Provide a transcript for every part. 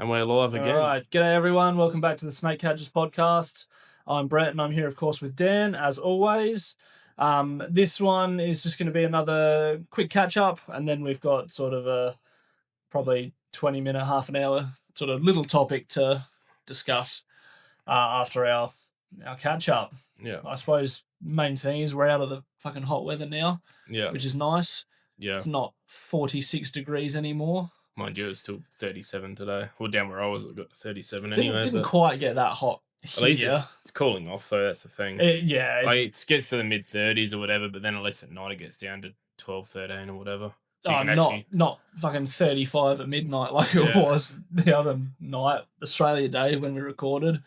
And we're live again. All right. G'day, everyone. Welcome back to the Snake Catchers podcast. I'm Brett, and I'm here, of course, with Dan, as always. This one is just going to be another quick catch-up, and then we've got sort of a probably 20-minute, half an hour sort of little topic to discuss after our catch-up. Yeah. I suppose main thing is we're out of the fucking hot weather now, Yeah. which is nice. Yeah. It's not 46 degrees anymore. Mind you, it's still 37 today. Well, down where I was, it got 37 Didn't anyway. quite get that hot here. At least it's cooling off, though. That's the thing. It gets to the mid-30s or whatever, but then at least at night it gets down to 12, 13 or whatever. So not fucking 35 at midnight like it was the other night, Australia Day, when we recorded.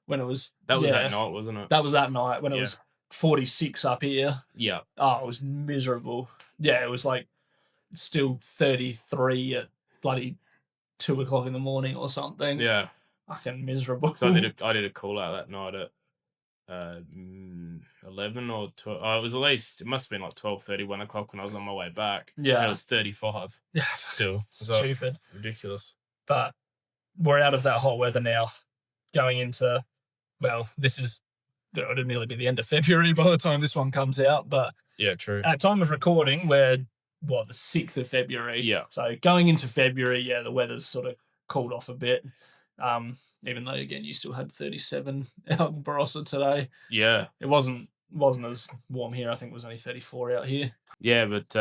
When it was that night, wasn't it? That was that night when it was 46 up here. Yeah. Oh, it was miserable. Yeah, it was like still 33 at bloody 2 o'clock in the morning or something. Yeah. Fucking miserable. So I did a call out that night at 11 or 12. Oh, it must have been like 12:30, 1 o'clock when I was on my way back. Yeah. And it was 35. Yeah. Still. Stupid. Ridiculous. But we're out of that hot weather now. Going into, well, it'll nearly be the end of February by the time this one comes out. But yeah, true. At time of recording, we're the 6th of February. Yeah. So going into February, the weather's sort of cooled off a bit. Even though again you still had 37 out in Barossa today. Yeah. It wasn't as warm here. I think it was only 34 out here. Yeah, but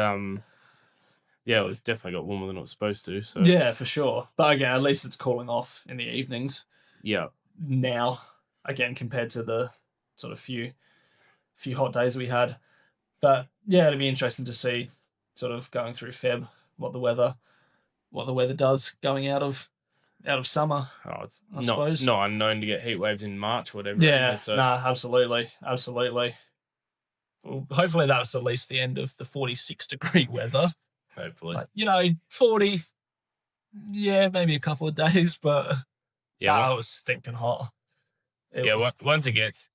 it was definitely got warmer than it was supposed to. So yeah, for sure. But again, at least it's cooling off in the evenings. Yeah. Now, again, compared to the sort of few hot days we had. But yeah, it'll be interesting to see sort of going through Feb what the weather does going out of summer. Oh, it's I suppose. not unknown to get heat waves in March or whatever. Yeah, so. Absolutely. Well, hopefully that's at least the end of the 46-degree weather. Hopefully. Like, 40, maybe a couple of days, but it was stinking hot. Once it gets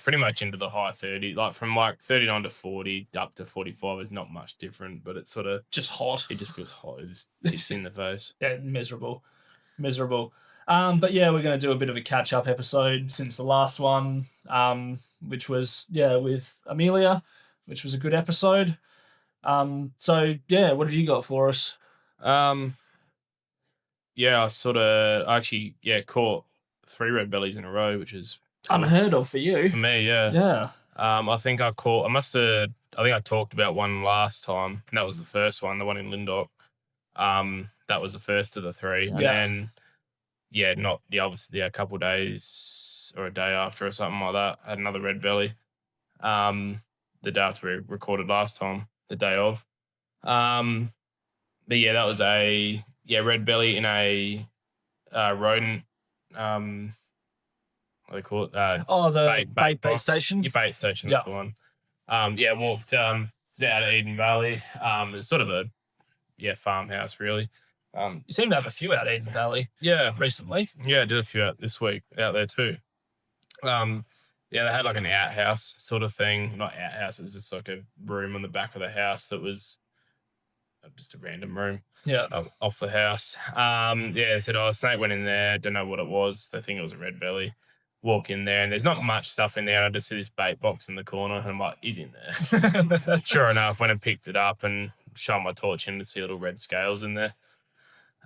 pretty much into the high 30, like from like 39 to 40 up to 45 is not much different, but it's sort of just hot. It just feels hot. It's in the face. Yeah, miserable. But yeah, we're going to do a bit of a catch-up episode since the last one, which was with Amelia, which was a good episode. So yeah, what have you got for us? I actually caught 3 red bellies in a row, which is unheard of for you. For me, yeah. Yeah. I think I talked about one last time, and that was the first one, the one in Lindop. That was the first of the 3. And then, obviously a couple of days or a day after or something like that, I had another red belly. The day after we recorded last time, the day of. But yeah, that was a red belly in a rodent. What do they call it? The bait station. Your bait station, that's the one. Walked out of Eden Valley. It's sort of a farmhouse really. You seem to have a few out Eden Valley. Recently. Yeah, I did a few out this week out there too. They had like an outhouse sort of thing. Not outhouse, it was just like a room on the back of the house that was just a random room. Yeah. Off the house. They said, a snake went in there. Don't know what it was. They think it was a red belly. Walk in there and there's not much stuff in there. I just see this bait box in the corner and I'm like, he's in there. Sure enough, went and picked it up and shone my torch in to see little red scales in there.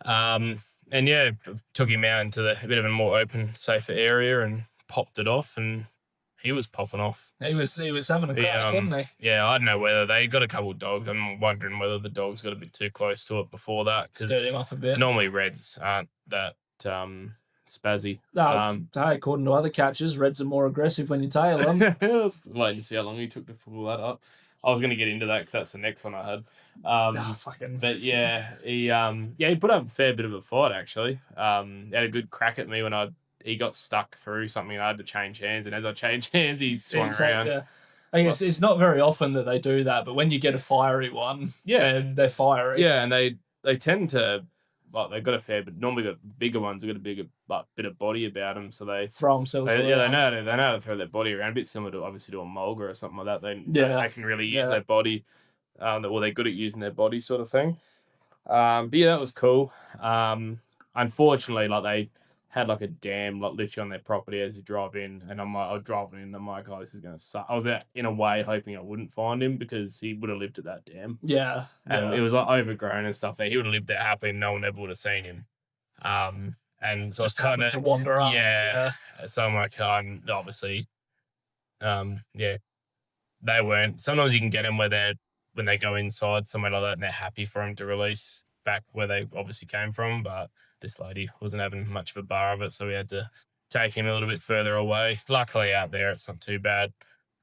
Took him out into a bit of a more open, safer area and popped it off, and he was popping off. He was having a crack, wasn't he? Yeah, I don't know whether they got a couple of dogs. I'm wondering whether the dogs got a bit too close to it before that. Stirred him up a bit. Normally reds aren't that spazzy. According to other catchers, reds are more aggressive when you tail them. Wait to see how long he took to pull that up. I was going to get into that because that's the next one I had. But he put up a fair bit of a fight actually. He had a good crack at me when he got stuck through something. I had to change hands, and as I changed hands, he swung around. Yeah. I guess it's not very often that they do that, but when you get a fiery one, they're fiery. Yeah, and they tend to. Like they've got a fair, but normally got bigger ones. They've got a bigger bit of body about them, so they throw themselves. They know how to throw their body around. A bit similar to obviously to a mulga or something like that. They can really use their body. They're good at using their body, sort of thing. But that was cool. unfortunately, like they had like a dam like literally on their property as you drive in, and I was driving in, I'm like, oh, this is gonna suck. I was out in a way hoping I wouldn't find him because he would have lived at that dam. Yeah. And it was like overgrown and stuff there. He would have lived there happy and no one ever would have seen him. And so Just I was kind happened of to wander up. yeah. So I'm like, obviously, yeah, they weren't. Sometimes you can get them when they go inside somewhere like that and they're happy for him to release back where they obviously came from. But this lady wasn't having much of a bar of it, so we had to take him a little bit further away. Luckily, out there it's not too bad.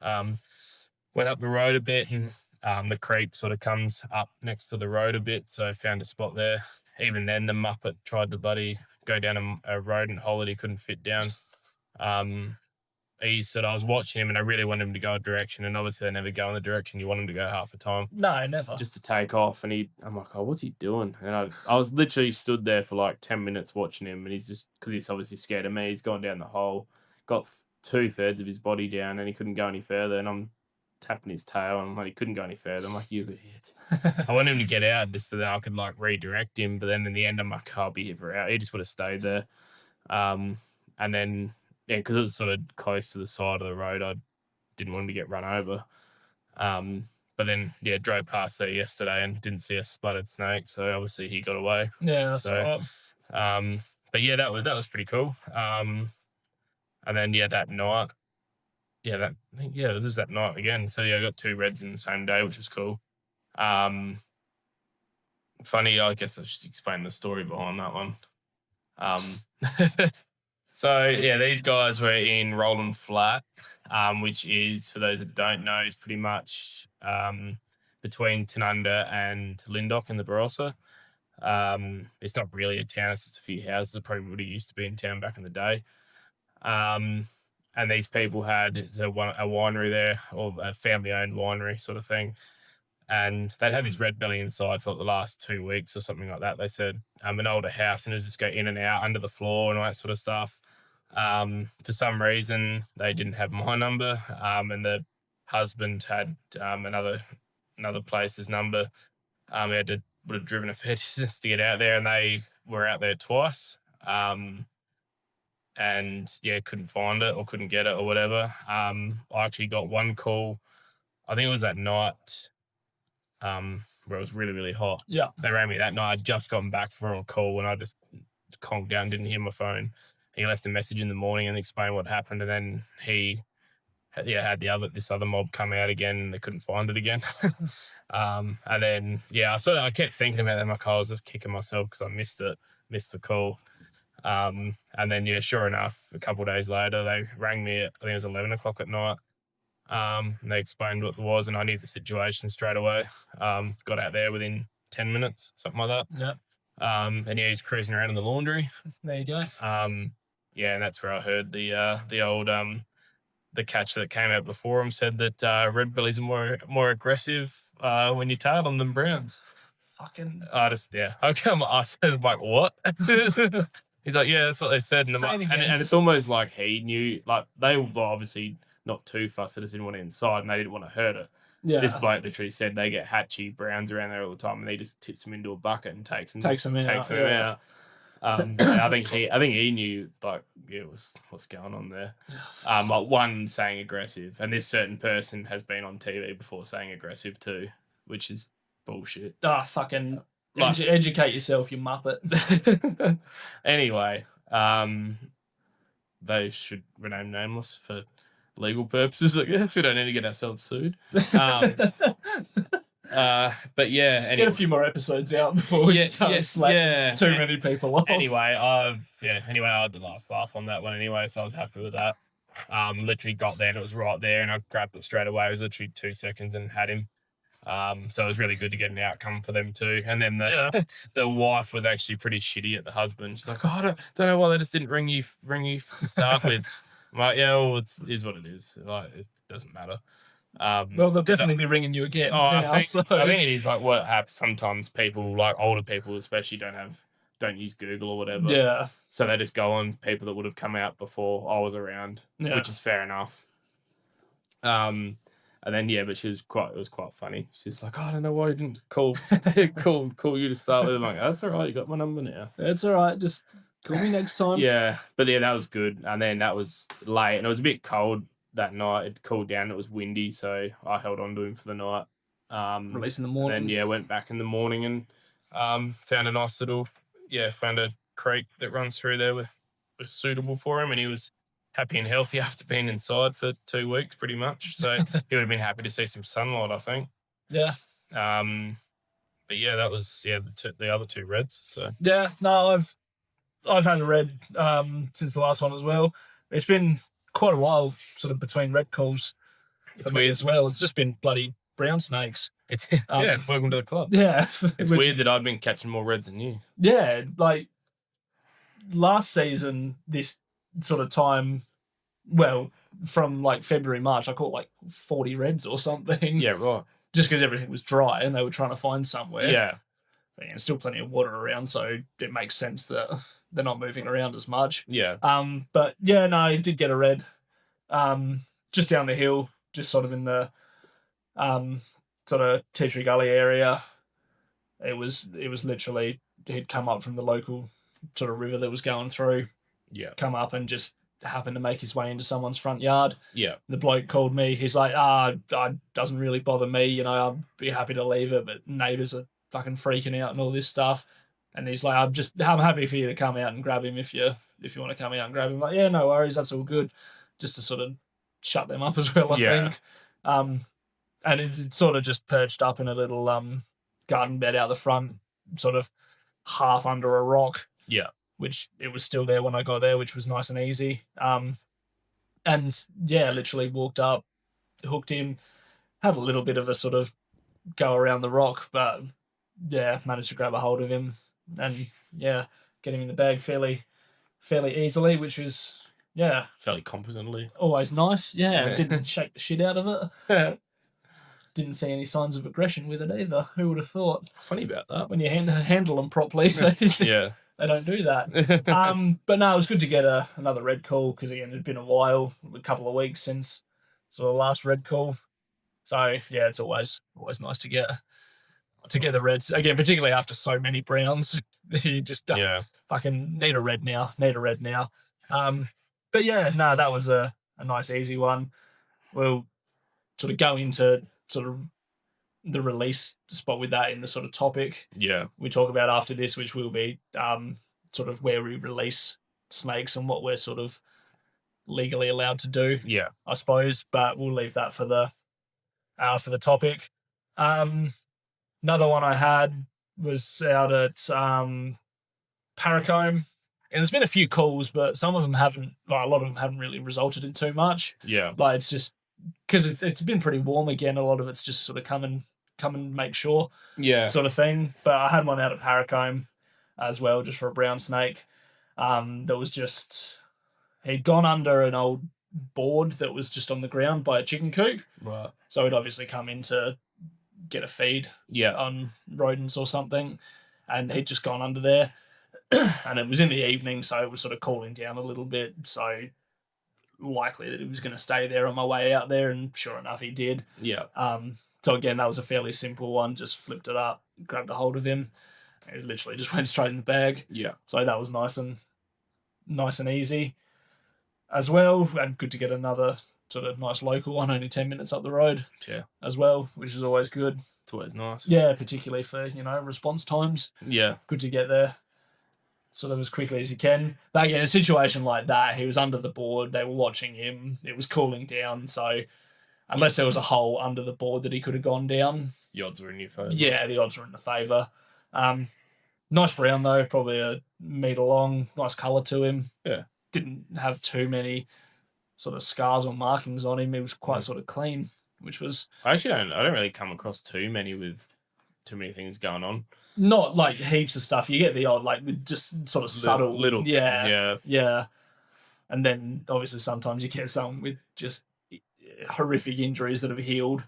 Went up the road a bit, and the creek sort of comes up next to the road a bit, so I found a spot there. Even then, the Muppet tried to go down a rodent hole that he couldn't fit down. He said I was watching him and I really wanted him to go a direction, and obviously they never go in the direction you want him to go half the time. No, never. Just to take off, and I'm like, oh, what's he doing? And I was literally stood there for like 10 minutes watching him, and he's just, because he's obviously scared of me, he's gone down the hole, got 2/3 of his body down, and he couldn't go any further, and I'm tapping his tail, and I'm like, he couldn't go any further. I'm like, you good hit. I want him to get out just so that I could like redirect him, but then in the end, I'm like, I'll be here for out. He just would have stayed there. And then, yeah, because it was sort of close to the side of the road, I didn't want him to get run over. But then, yeah, drove past there yesterday and didn't see a spotted snake, so obviously he got away. Yeah, that's so, right. But yeah, that was pretty cool. And then that night, this is that night again. So yeah, I got 2 reds in the same day, which was cool. Funny, I guess I should explain the story behind that one. So yeah, these guys were in Roland Flat, which is, for those that don't know, is pretty much between Tanunda and Lindok in the Barossa. It's not really a town; it's just a few houses. It probably would have used to be in town back in the day. And these people had a winery there, or a family-owned winery sort of thing. And they'd had this red belly inside for the last 2 weeks or something like that. They said an older house, and it would just go in and out under the floor and all that sort of stuff. For some reason, they didn't have my number, and the husband had another place's number. He would have driven a fair distance to get out there, and they were out there twice. And yeah, couldn't find it or couldn't get it or whatever. I actually got one call, I think it was that night, where it was really, really hot. Yeah. They rang me that night. I'd just gotten back from a call and I just conked down, didn't hear my phone. He left a message in the morning and explained what happened, and then he had this other mob come out again and they couldn't find it again. And then I kept thinking about that. I was just kicking myself because I missed the call. And then sure enough, a couple of days later they rang me at, I think it was 11 o'clock at night. And they explained what it was, and I knew the situation straight away. Got out there within 10 minutes, something like that. Yep. And he's cruising around in the laundry. There you go. And that's where I heard the old the catcher that came out before him said that red bellies are more aggressive when you tail them than browns. Fucking. I said, like, what? He's like, yeah, that's what they said. And it's almost like he knew, like, they were obviously not too fussed, they just didn't want it inside and they didn't want to hurt it. Yeah. This bloke literally said they get hatchy browns around there all the time, and he just tips them into a bucket and takes them out. I think he knew, like, what's going on there. Like, one saying aggressive, and this certain person has been on TV before saying aggressive too, which is bullshit. Fucking educate yourself, you muppet. Anyway, they should remain nameless for legal purposes, I guess. We don't need to get ourselves sued. But yeah, anyway. Get a few more episodes out before we start slapping too many people off. Anyway, I had the last laugh on that one anyway, so I was happy with that. Literally got there and it was right there, and I grabbed it straight away. It was literally 2 seconds and had him. So it was really good to get an outcome for them too. And then the wife was actually pretty shitty at the husband. She's like, oh, I don't know why they just didn't ring you to start with. I'm like, yeah, well, it is what it is. Like, it doesn't matter. Well, they'll definitely be ringing you again. I think it is like what happens. Sometimes people, like older people especially, don't use Google or whatever. Yeah. So they just go on people that would have come out before I was around, which is fair enough. And then but it was quite funny. She's like, oh, I don't know why you didn't call you to start with. I'm like, that's all right, you got my number now. That's all right, just call me next time. Yeah, but yeah, that was good. And then that was late, and it was a bit cold that night. It cooled down. It was windy, so I held on to him for the night. Release in the morning. And then went back in the morning and found a nice little found a creek that runs through there was suitable for him, and he was happy and healthy after being inside for 2 weeks, pretty much. So he would have been happy to see some sunlight, I think. Yeah. But yeah, that was the other 2 reds. So yeah, no, I've had a red since the last one as well. It's been quite a while, sort of between red calls. It's weird as well. It's just been bloody brown snakes. It's welcome to the club. Yeah, it's weird that I've been catching more reds than you. Yeah, like last season, this sort of time, well, from like February, March, I caught like 40 reds or something. Yeah, right. Just because everything was dry and they were trying to find somewhere. Yeah. But, still plenty of water around, so it makes sense that they're not moving around as much. Yeah. But yeah, no, I did get a red. Just down the hill, just sort of in the sort of Tea Tree Gully area. It was literally, he'd come up from the local sort of river that was going through. Yeah. Come up and just happened to make his way into someone's front yard. Yeah. The bloke called me. He's like, doesn't really bother me. I'd be happy to leave it, but neighbours are fucking freaking out and all this stuff. And he's like, I'm happy for you to come out and grab him if you want to come out and grab him. Like, yeah, no worries, that's all good. Just to sort of shut them up as well, I think. And it sort of just perched up in a little garden bed out the front, sort of half under a rock. Yeah. Which it was still there when I got there, which was nice and easy. And yeah, literally walked up, hooked him, had a little bit of a sort of go around the rock, but yeah, managed to grab a hold of him and yeah, get him in the bag fairly easily, which was fairly competently. Always nice. Yeah, didn't shake the shit out of it. Didn't see any signs of aggression with it either. Who would have thought? Funny about that. When you handle them properly, they don't do that. But no, it was good to get another red call because again, it's been a while, a couple of weeks since sort of last red call. So yeah, it's always nice to get the reds again, particularly after so many browns. You just fucking need a red now. But yeah, no, that was a nice easy one. We'll sort of go into sort of the release spot with that in the sort of topic we talk about after this, which will be sort of where we release snakes and what we're sort of legally allowed to do. Yeah, I suppose, but we'll leave that for the topic. Another one I had was out at Paracombe, and there's been a few calls, but some of them haven't. Like, a lot of them haven't really resulted in too much. Yeah, like it's just because it's been pretty warm again. A lot of it's just sort of come and make sure, sort of thing. But I had one out at Paracombe as well, just for a brown snake. That was just he'd gone under an old board that was just on the ground by a chicken coop. Right. So he'd obviously come in to get a feed on rodents or something, and he'd just gone under there. And it was in the evening, so it was sort of cooling down a little bit. So likely that he was going to stay there on my way out there, and sure enough, he did. Yeah. So again, that was a fairly simple one. Just flipped it up, grabbed a hold of him. It literally just went straight in the bag. Yeah. So that was nice and easy as well, and good to get another sort of nice local one, only 10 minutes up the road. Yeah. As well, which is always good. It's always nice. Yeah, particularly for, response times. Yeah. Good to get there sort of as quickly as you can. But again, a situation like that, he was under the board, they were watching him, it was cooling down, so unless there was a hole under the board that he could have gone down, the odds were in your favour. Yeah, the odds were in the favour. Nice brown though, probably a metre long, nice colour to him. Yeah. Didn't have too many sort of scars or markings on him. He was quite sort of clean, which was... I don't really come across too many with too many things going on. Not like heaps of stuff. You get the odd, like, with just sort of subtle... Little things, yeah. And then, obviously, sometimes you get some with just horrific injuries that have healed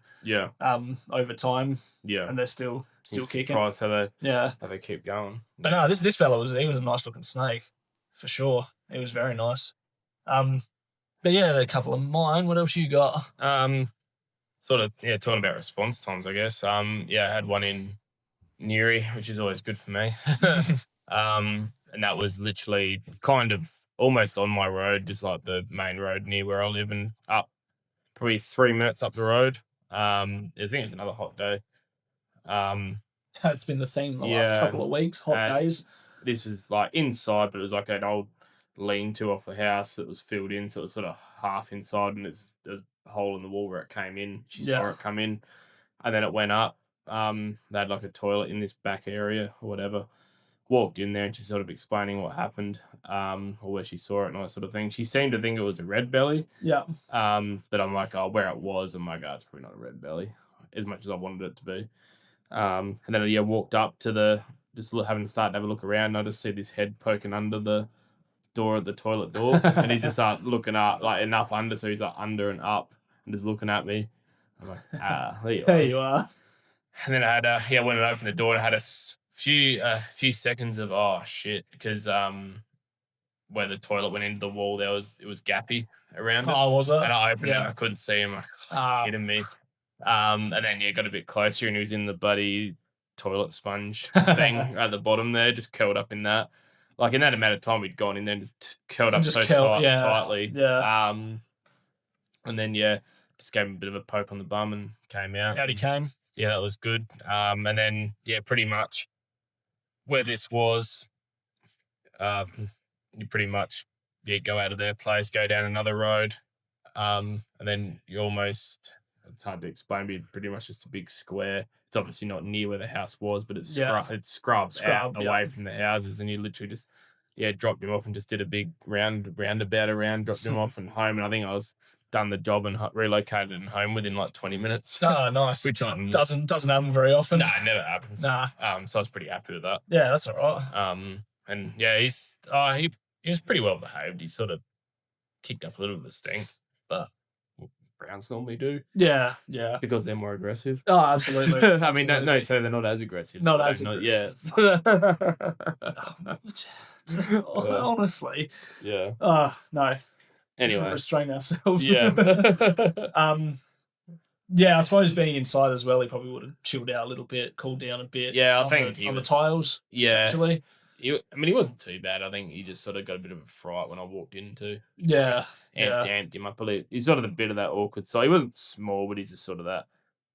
over time. Yeah. And they're still kicking. Surprised how they keep going. But no, this fella he was a nice looking snake, for sure. He was very nice. But yeah, a couple of mine. What else you got? sort of talking about response times, I guess. I had one in Newry, which is always good for me. And that was literally kind of almost on my road, just like the main road near where I live, and up probably 3 minutes up the road. I think it's another hot day. That's been the theme the last couple of weeks, hot days. This was like inside, but it was like an old lean-to off the house that was filled in, so it was sort of half inside, and there's a hole in the wall where it came in. She saw it come in, and then it went up. They had like a toilet in this back area or whatever. Walked in there and she's sort of explaining what happened, or where she saw it and all that sort of thing. She seemed to think it was a red belly. Yeah. But I'm like, where it was, I'm like, it's probably not a red belly, as much as I wanted it to be. And then walked up to just having to start to have a look around, and I just see this head poking under the door at the toilet door, and he just started looking up, like enough under, so he's like under and up, and just looking at me. I'm like, there you are. And then I had when I opened the door, I had a few seconds of shit, because where the toilet went into the wall, it was gappy around it. Oh, was it? And I opened it and I couldn't see him. Like, hitting me. And then got a bit closer, and he was in the bloody toilet sponge thing at the bottom there, just curled up in that. Like in that amount of time, we'd gone in there and just curled up tightly. Yeah. And then just gave him a bit of a poke on the bum and came out. How'd he came? Yeah, that was good. And then pretty much where this was, you pretty much go out of their place, go down another road, and then you almost, it's hard to explain, but pretty much just a big square. It's obviously not near where the house was, but it's scrubbed out away from the houses, and you literally just dropped him off and just did a big roundabout around, dropped him off and home. And I think I was done the job and relocated and home within like 20 minutes. Oh, nice. Which doesn't happen very often. No, it never happens. Nah. So I was pretty happy with that. Yeah, that's all right. And he was pretty well behaved. He sort of kicked up a little bit of stink, but Browns normally do. Yeah. Because they're more aggressive. Oh, absolutely. I mean, no, so they're not as aggressive. Not as aggressive. Honestly. Yeah. No. Anyway. Restrain ourselves. Yeah. Yeah, I suppose being inside as well, he probably would have chilled out a little bit, cooled down a bit. Yeah, I think on the tiles. Yeah. Actually. He wasn't too bad. I think he just sort of got a bit of a fright when I walked in too. Yeah. Amped him up a little. He's sort of a bit of that awkward size. He wasn't small, but he's just sort of that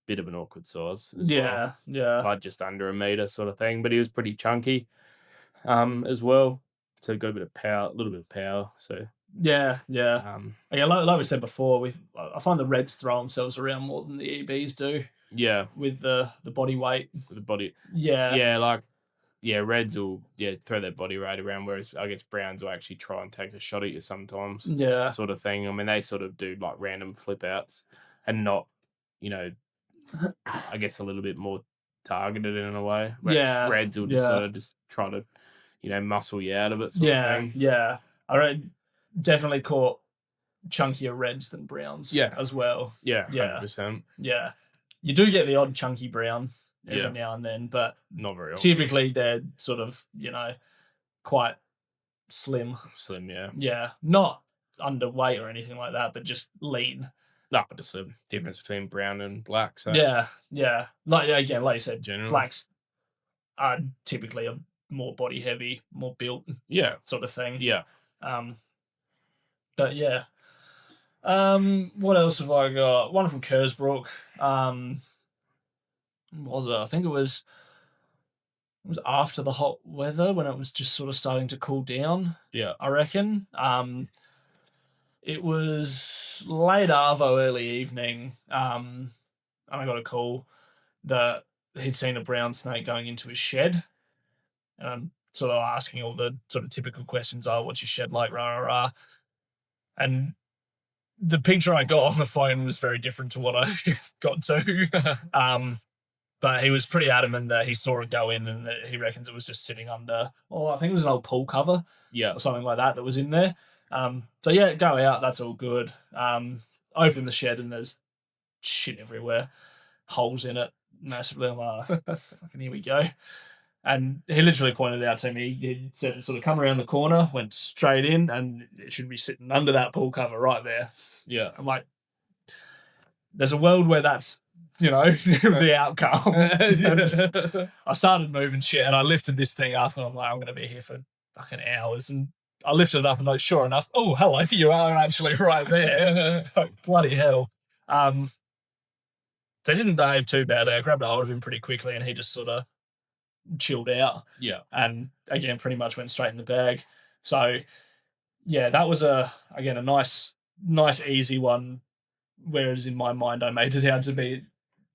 bit of an awkward size. Yeah. Like just under a metre sort of thing. But he was pretty chunky as well. So got a bit of power, a little bit of power. So yeah. Like we said before, I find the Reds throw themselves around more than the EBs do. Yeah. With the body weight. With the body. Yeah. Yeah, Reds will throw their body weight around, whereas I guess Browns will actually try and take a shot at you sometimes. Yeah. Sort of thing. I mean, they sort of do like random flip outs and not, I guess a little bit more targeted in a way. Yeah. Reds will just sort of just try to, muscle you out of it sort of thing. Yeah. I definitely caught chunkier Reds than Browns as well. Yeah, 100%. Yeah. You do get the odd chunky Brown every now and then, but not very often. Typically they're sort of, quite slim. Slim, yeah. Yeah. Not underweight or anything like that, but just lean. No, just a difference between brown and black. So yeah. Like you said, generally, blacks are typically a more body heavy, more built, sort of thing. Yeah. But yeah. What else have I got? One from Kersbrook. Was it? I think it was after the hot weather when it was just sort of starting to cool down. Yeah. I reckon. It was late arvo, early evening. And I got a call that he'd seen a brown snake going into his shed. And I'm sort of asking all the sort of typical questions, what's your shed like, rah, rah, rah. And the picture I got on the phone was very different to what I got to. But he was pretty adamant that he saw it go in and that he reckons it was just sitting under, I think it was an old pool cover or something like that was in there. So yeah, go out, that's all good. Open the shed and there's shit everywhere, holes in it massively. I'm like, fucking here we go. And he literally pointed out to me, he said it sort of come around the corner, went straight in, and it should be sitting under that pool cover right there. Yeah. I'm like, there's a world where that's, the outcome. And I started moving shit, and I lifted this thing up, and I'm like, I'm going to be here for fucking hours. And I lifted it up, and like, sure enough, oh, hello, you are actually right there. Like, bloody hell. They didn't behave too badly. I grabbed a hold of him pretty quickly, and he just sort of chilled out. Yeah. And again, pretty much went straight in the bag. So, yeah, that was a nice, easy one. Whereas in my mind, I made it out to be,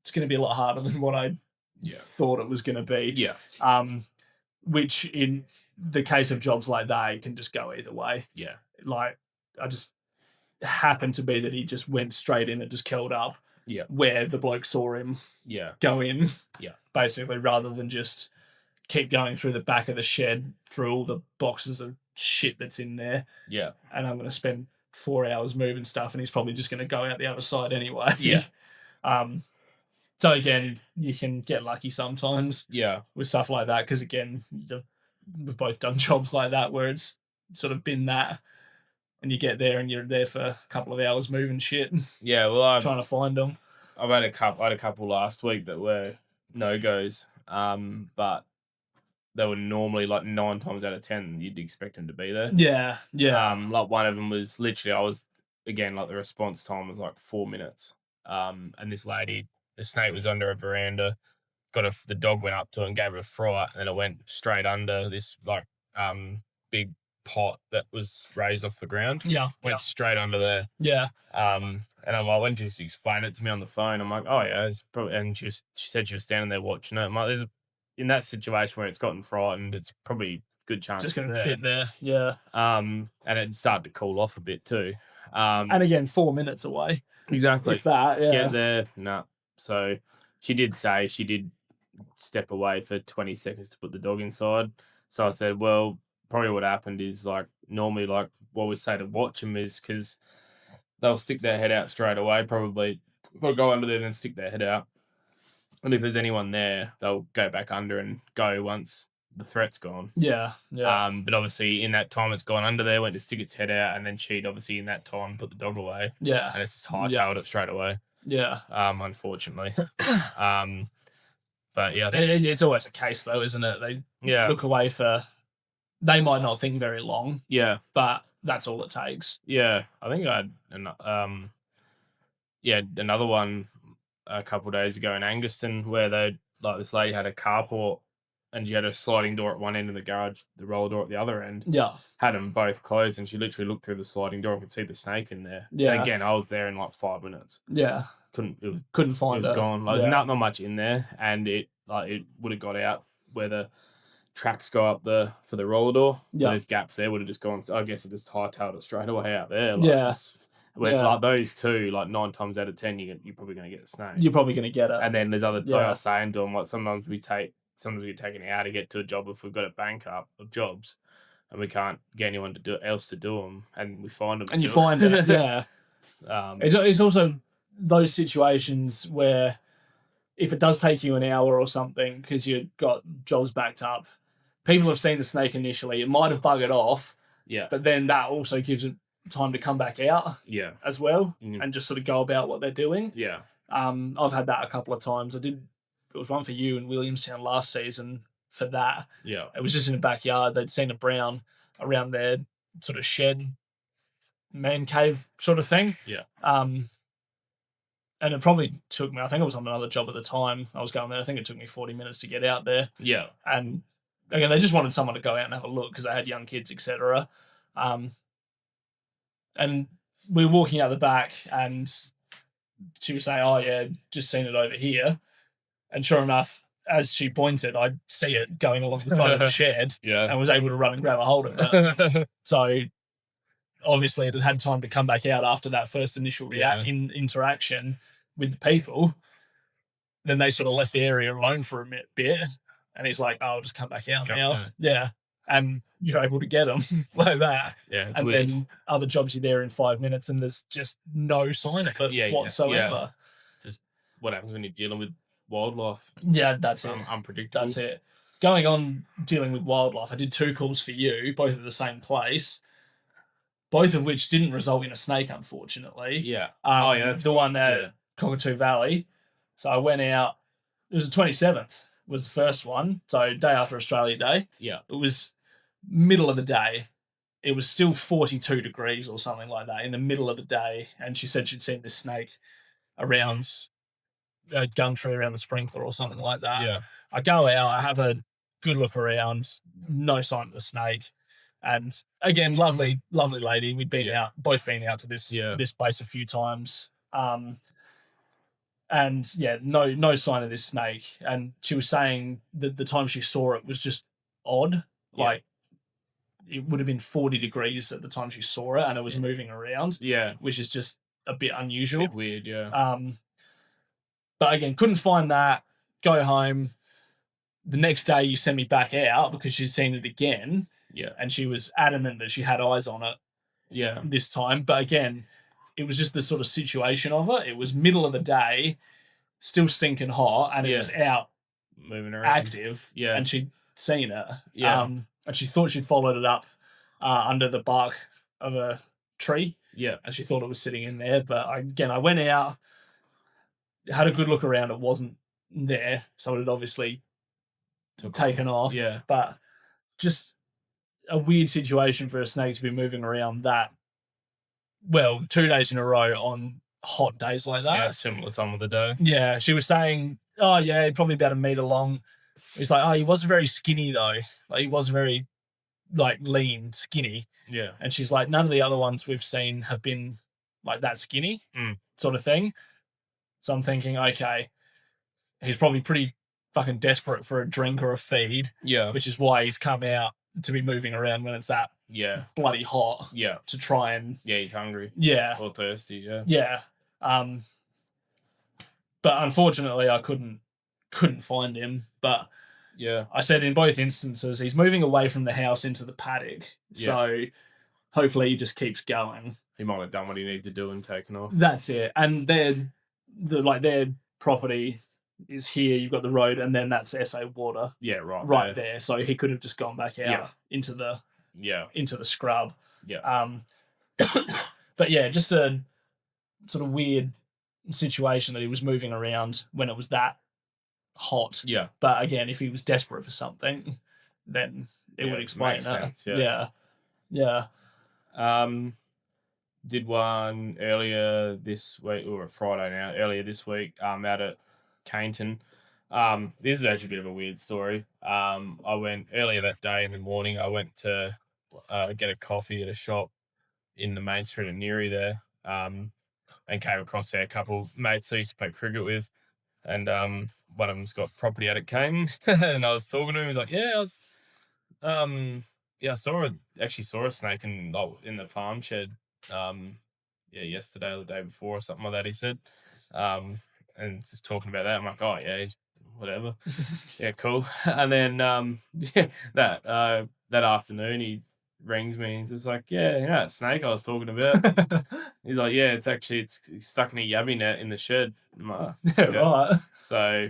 it's going to be a lot harder than what I thought it was going to be. Yeah. Which in the case of jobs like that, it can just go either way. Yeah. Like, I just happened to be that he just went straight in and just curled up. Yeah. Where the bloke saw him. Yeah. Go in. Yeah. Basically, rather than just keep going through the back of the shed through all the boxes of shit that's in there. Yeah. And I'm going to spend 4 hours moving stuff, and he's probably just going to go out the other side anyway. Yeah. So again, you can get lucky sometimes. Yeah. With stuff like that, because again, we've both done jobs like that where it's sort of been that, and you get there and you're there for a couple of hours moving shit. Yeah. Well, trying to find them. I had a couple last week that were no-goes, but they were normally like 9 times out of 10 you'd expect them to be there. Yeah, yeah. Like one of them was literally, I was again, like the response time was like 4 minutes. And this lady, the snake was under a veranda, the dog went up to it and gave it a fright, and then it went straight under this like big pot that was raised off the ground. Yeah, went straight under there. Yeah. And I'm like, when she explained it to me on the phone, I'm like, oh yeah, it's probably. And she said she was standing there watching it. I'm like, in that situation where it's gotten frightened, it's probably a good chance just going to sit there. Yeah. And it started to cool off a bit too. And again, 4 minutes away. Exactly. If that, yeah. Get there, no. So she did say she did step away for 20 seconds to put the dog inside. So I said, well, probably what happened is like normally like what we say to watch them is because they'll stick their head out straight away. Probably they'll go under there and then stick their head out. And if there's anyone there, they'll go back under and go once the threat's gone. Yeah, yeah. But obviously in that time it's gone under there, went to stick its head out, and then she'd obviously in that time put the dog away. Yeah. And it's just hightailed it straight away. Yeah. Unfortunately. But yeah. It's always a case though, isn't it? They look away for, they might not think very long. Yeah. But that's all it takes. Yeah. I think I had another one a couple of days ago in Anguston where this lady had a carport and she had a sliding door at one end of the garage, the roller door at the other end. Yeah. Had them both closed, and she literally looked through the sliding door and could see the snake in there. Yeah. And again, I was there in like 5 minutes. Yeah. Couldn't find it. It was gone. Like, there's not much in there, and it would have got out where the tracks go up for the roller door. Yeah. There's gaps there, would have just gone. I guess it just hightailed it straight away out there. Like, like those two, like 9 times out of 10, you're probably going to get a snake. You're probably going to get it. And then there's other, like I was saying to them, like sometimes we take it out to get to a job if we've got a bank up of jobs and we can't get anyone to do them, and we find them. And you find it, yeah. It's also those situations where if it does take you an hour or something because you've got jobs backed up, people have seen the snake initially. It might have buggered off, but then that also gives it time to come back out, as well, and just sort of go about what they're doing. Yeah. I've had that a couple of times. It was one for you in Williamstown last season for that. Yeah. It was just in the backyard. They'd seen a brown around their sort of shed, man cave sort of thing. Yeah. And it probably took me, I think I was on another job at the time. I was going there. I think it took me 40 minutes to get out there. Yeah. And again, they just wanted someone to go out and have a look because they had young kids, etc. And we were walking out the back and she was saying, oh yeah, just seen it over here. And sure enough, as she pointed, I see it going along the side of the shed and was able to run and grab a hold of it. So obviously it had time to come back out after that first initial interaction with the people. Then they sort of left the area alone for a bit. And he's like, oh, I'll just come back out now. Yeah. And you're able to get them like that. Yeah, it's weird. Then other jobs, you're there in 5 minutes and there's just no sign of it whatsoever. Yeah. Just what happens when you're dealing with wildlife. Yeah, that's it. Unpredictable. That's it. Going on dealing with wildlife, I did 2 calls for you, both at the same place, both of which didn't result in a snake, unfortunately. Yeah. That's the one at Cockatoo Valley. So I went out. It was the 27th was the first one. So day after Australia Day. Yeah. It was middle of the day. It was still 42 degrees or something like that in the middle of the day. And she said she'd seen this snake around a gum tree around the sprinkler or something like that. Yeah. I go out, I have a good look around, no sign of the snake. And again, lovely lady. We'd been both been out to this place a few times. And yeah, no sign of this snake. And she was saying that the time she saw it was just odd. Yeah. Like it would have been 40 degrees at the time she saw it, and it was moving around. Yeah. Which is just a bit unusual. A bit weird, yeah. But again, couldn't find that. Go home. The next day you sent me back out because she'd seen it again. Yeah. And she was adamant that she had eyes on it. Yeah. This time. But again, it was just the sort of situation of it. It was middle of the day, still stinking hot, and it was out moving around. Active. Yeah. And she'd seen it. Yeah. And she thought she'd followed it up under the bark of a tree. Yeah. And she thought it was sitting in there. But I went out, had a good look around. It wasn't there. So it had obviously taken off. Yeah. But just a weird situation for a snake to be moving around that, 2 days in a row on hot days like that. Yeah, similar time of the day. Yeah. She was saying, oh, yeah, probably about a meter long. He's like, oh, he wasn't very skinny, though. Like, he wasn't very, lean, skinny. Yeah. And she's like, none of the other ones we've seen have been, that skinny sort of thing. So I'm thinking, okay, he's probably pretty fucking desperate for a drink or a feed. Yeah. Which is why he's come out to be moving around when it's that bloody hot. Yeah. To try and... Yeah, he's hungry. Yeah. Or thirsty, yeah. Yeah. But unfortunately, I couldn't find him. But yeah, I said in both instances, he's moving away from the house into the paddock. Yeah. So hopefully he just keeps going. He might have done what he needed to do and taken off. That's it. And their property is here. You've got the road, and then that's SA Water. Yeah, right there. So he could have just gone back out into the scrub. Yeah. But yeah, just a sort of weird situation that he was moving around when it was that hot. Yeah. But again, if he was desperate for something, then it would explain that. Sense, yeah. Yeah. Did one earlier this week, or Friday now, earlier this week, out at Cainton. This is actually a bit of a weird story. I went earlier that day in the morning, I went to get a coffee at a shop in the main street of Neary there, and came across there a couple mates I used to play cricket with, and one of them's got property out at Cainton, and I was talking to him. He's like, I saw a snake in the farm shed, yesterday or the day before or something like that, he said, and just talking about that. I'm like, oh yeah, whatever. Yeah, cool. And then that afternoon he rings me and he's just like, yeah, you know that snake I was talking about? He's like, yeah, it's stuck in a yabby net in the shed. Like, right. So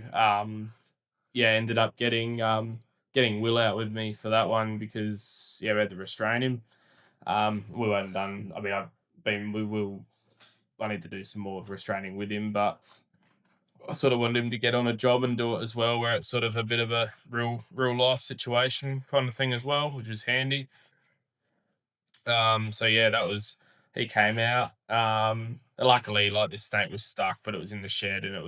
ended up getting Will out with me for that one because we had to restrain him. We weren't done. I mean, I need to do some more restraining with him, but I sort of wanted him to get on a job and do it as well, where it's sort of a bit of a real life situation kind of thing as well, which was handy. He came out. Luckily, this snake was stuck, but it was in the shed, and I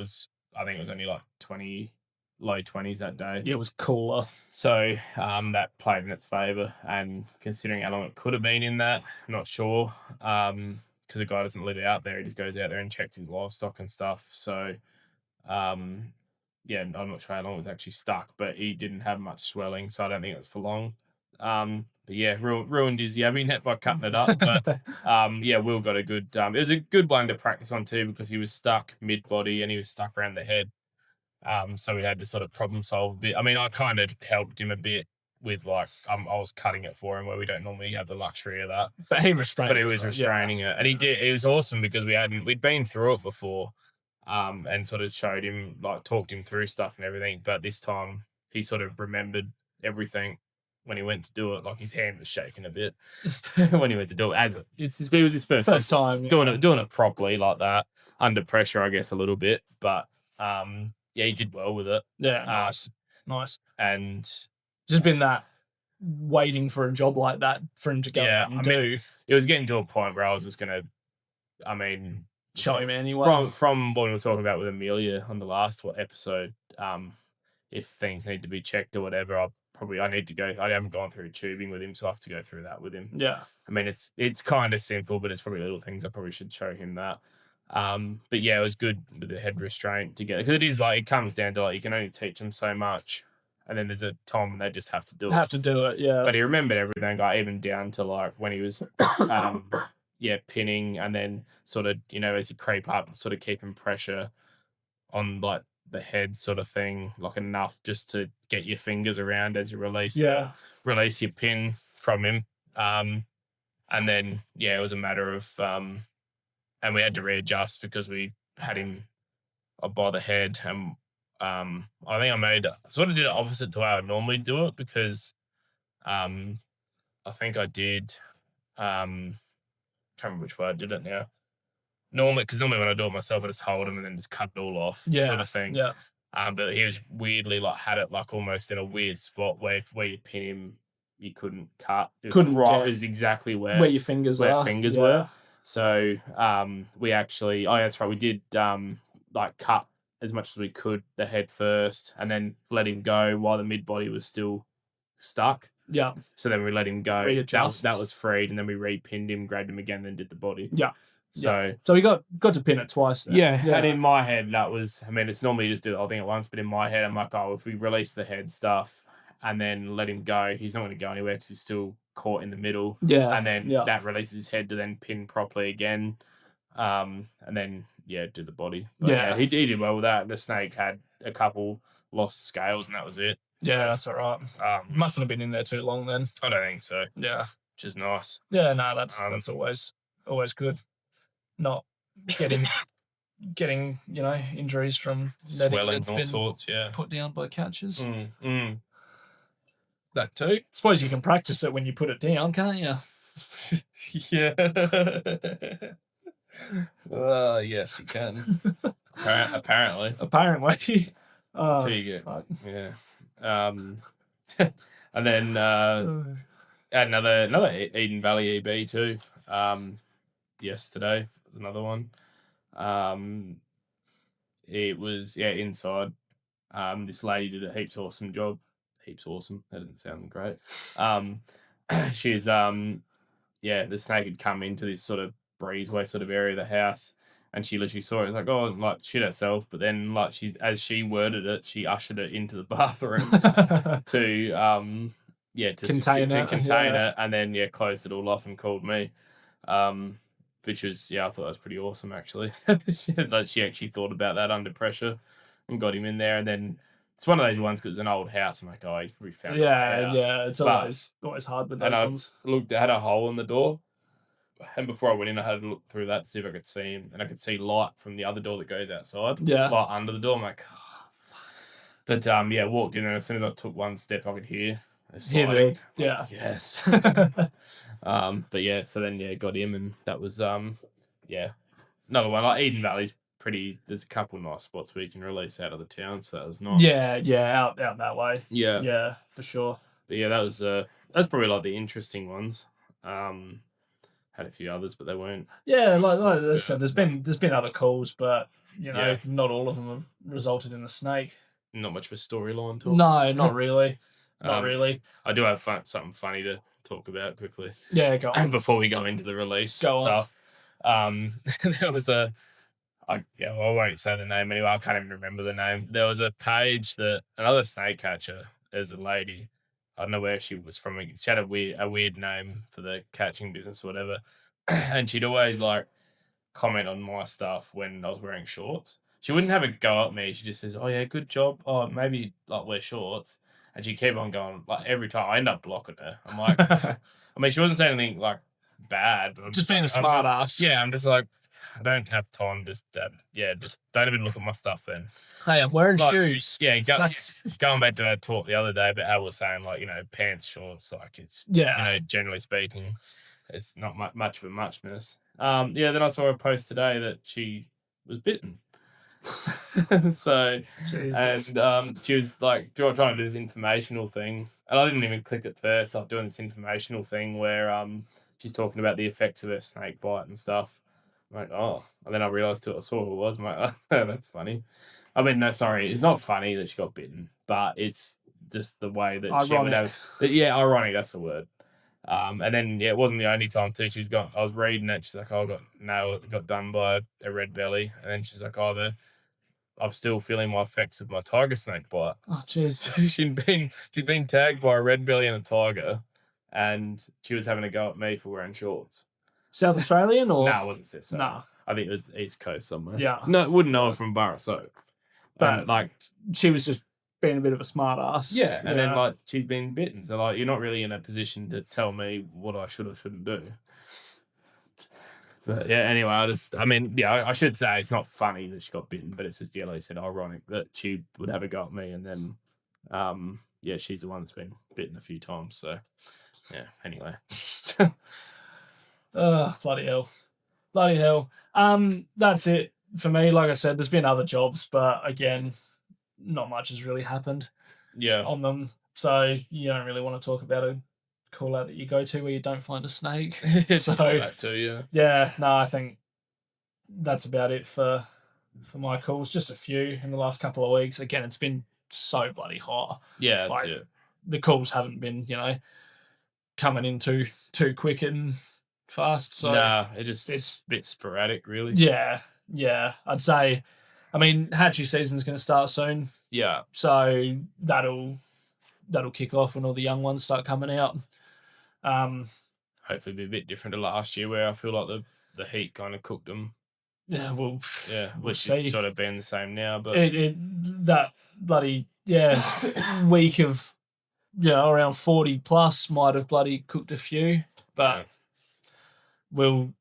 think it was only 20, low 20s that day. Yeah, it was cooler. So that played in its favour, and considering how long it could have been in that, I'm not sure. Because the guy doesn't live out there, he just goes out there and checks his livestock and stuff. So, I'm not sure how long it was actually stuck, but he didn't have much swelling, so I don't think it was for long. But yeah, ruined his yabby net by cutting it up. But Will got a good. It was a good one to practice on too, because he was stuck mid body and he was stuck around the head. So we had to sort of problem solve a bit. I mean, I kind of helped him a bit with I was cutting it for him, where we don't normally have the luxury of that. But he was restraining it, and he did. It was awesome because we'd been through it before, and sort of showed him, talked him through stuff and everything. But this time he sort of remembered everything when he went to do it. His hand was shaking a bit when he went to do it. It was his first time doing it properly like that. under pressure, I guess, a little bit. But he did well with it. Yeah, nice. And just been that waiting for a job like that for him to go out and do. It was getting to a point where I was just gonna, show him anyway. From what we were talking about with Amelia on the last episode, if things need to be checked or whatever, I need to go. I haven't gone through tubing with him, so I have to go through that with him. Yeah. I mean, it's kind of simple, but it's probably little things I probably should show him that. But yeah, it was good with the head restraint together, because it is like, it comes down to like, you can only teach them so much, and then there's a time when they just have to do it. Yeah. But he remembered everything, like even down to like when he was pinning, and then sort of, as you creep up, sort of keeping pressure on like the head sort of thing, like enough just to get your fingers around as you release your pin from him. And then it was a matter of and we had to readjust because we had him by the head, and I think I sort of did it opposite to how I normally do it, because I think I did can't remember which way I did it now. Normally when I do it myself, I just hold him and then just cut it all off, sort of thing. Yeah. But he was weirdly like had it like almost in a weird spot where you pin him, you couldn't cut. It was exactly where your fingers were. So we actually, that's right, we did like cut as much as we could the head first, and then let him go while the mid body was still stuck. Yeah. So then we let him go. Readjust. That was freed, and then we repinned him, grabbed him again, then did the body. Yeah. So we got to pin it twice then. Yeah. And in my head, that was, it's normally you just do the whole thing at once, but in my head, I'm like, if we release the head stuff and then let him go, he's not going to go anywhere because he's still caught in the middle. Yeah. And then that releases his head to then pin properly again. And then, do the body. But he did well with that. The snake had a couple lost scales, and that was it. So, that's all right. Mustn't have been in there too long then. I don't think so. Yeah. Which is nice. Yeah, no, that's always good. Not getting injuries from swelling and all sorts, put down by catches. That too. Suppose you can practice it when you put it down, can't you? Yeah. Yes, you can. Apparently. Oh, there you go. fuck. Yeah. And then had another Eden Valley EB too. Yesterday, another one. It was inside. This lady did a heaps awesome job. Heaps awesome. That doesn't sound great. She's the snake had come into this sort of breezeway sort of area of the house, and she literally saw it. It was like, like shit herself. But then like as she worded it, she ushered it into the bathroom to contain it, and then closed it all off and called me. Which was, I thought that was pretty awesome, actually. She actually thought about that under pressure and got him in there. And then it's one of those ones because it's an old house. I'm like, he's probably found it out. Yeah, it's always hard with those ones. I had a hole in the door. And before I went in, I had to look through that to see if I could see him. And I could see light from the other door that goes outside. Yeah. Light under the door. I'm like, But, walked in, and as soon as I took one step, I could hear a sliding. Yeah. Yes. So then got him, and that was another one. Like Eden Valley's pretty. There's a couple nice spots where you can release out of the town, so that was nice. Out that way. Yeah, for sure. But that's probably like the interesting ones. Had a few others, but they weren't. Yeah, like I said, there's been other calls, but not all of them have resulted in a snake. Not much of a storyline talk. No, not really. Not really. I do have something funny to talk about quickly. Yeah, go on. Before we go into the release stuff. There was I won't say the name anyway. I can't even remember the name. There was a page that another snake catcher, as a lady, I don't know where she was from. She had a weird name for the catching business or whatever. And she'd always like comment on my stuff when I was wearing shorts. She wouldn't have a go at me. She just says, "Oh yeah, good job. Oh, maybe like wear shorts." And she kept on going. Like every time, I end up blocking her. I'm like, she wasn't saying anything like bad, but I'm just being a smart ass. Yeah, I'm just like, I don't have time. Just don't even look at my stuff then. Hey, I'm wearing shoes. Yeah, going back to that talk the other day about how we're saying like, pants, shorts, like it's generally speaking, it's not much of a muchness. Then I saw a post today that she was bitten. So, Jesus. and she was like trying to do this informational thing, and I didn't even click at first. I was doing this informational thing where she's talking about the effects of her snake bite and stuff. I'm like, oh, and then I realized I saw who it was. I'm like, oh, that's funny. I mean, no, sorry, it's not funny that she got bitten, but it's just the way that Ironic. she would have. Yeah, ironic. That's the word. And then it wasn't the only time too. She's got. I was reading it. She's like, "Oh, I got nailed, got done by a red belly," and then she's like, "Oh, I'm still feeling my effects of my tiger snake bite." Oh, jeez. she'd been tagged by a red belly and a tiger, and she was having a go at me for wearing shorts. South Australian or? No, it wasn't South Australian. No. I think it was East Coast somewhere. Yeah. No, wouldn't know it from Burra Soap. But and, like, she was just being a bit of a smart ass. Yeah, and then like she's been bitten, so like you're not really in a position to tell me what I should or shouldn't do. But yeah, anyway, I should say it's not funny that she got bitten, but it's just, like I said, ironic that she would have a go at me, and then, she's the one that's been bitten a few times. So, yeah. Anyway. Bloody hell. That's it for me. Like I said, there's been other jobs, but again, not much has really happened. Yeah. On them, so you don't really want to talk about a call out that you go to where you don't find a snake. So that too, yeah. Yeah, no, I think that's about it for my calls. Just a few in the last couple of weeks. Again, it's been so bloody hot. Yeah, that's it. The calls haven't been, coming in too quick and fast. So nah, it's a bit sporadic, really. Yeah. I'd say, hatchery season's going to start soon. Yeah. So that'll kick off when all the young ones start coming out. Hopefully be a bit different to last year where I feel like the heat kind of cooked them. Yeah, well, which we'll see. It's sort of been the same now, but that bloody week of around 40 plus might have bloody cooked a few, but we'll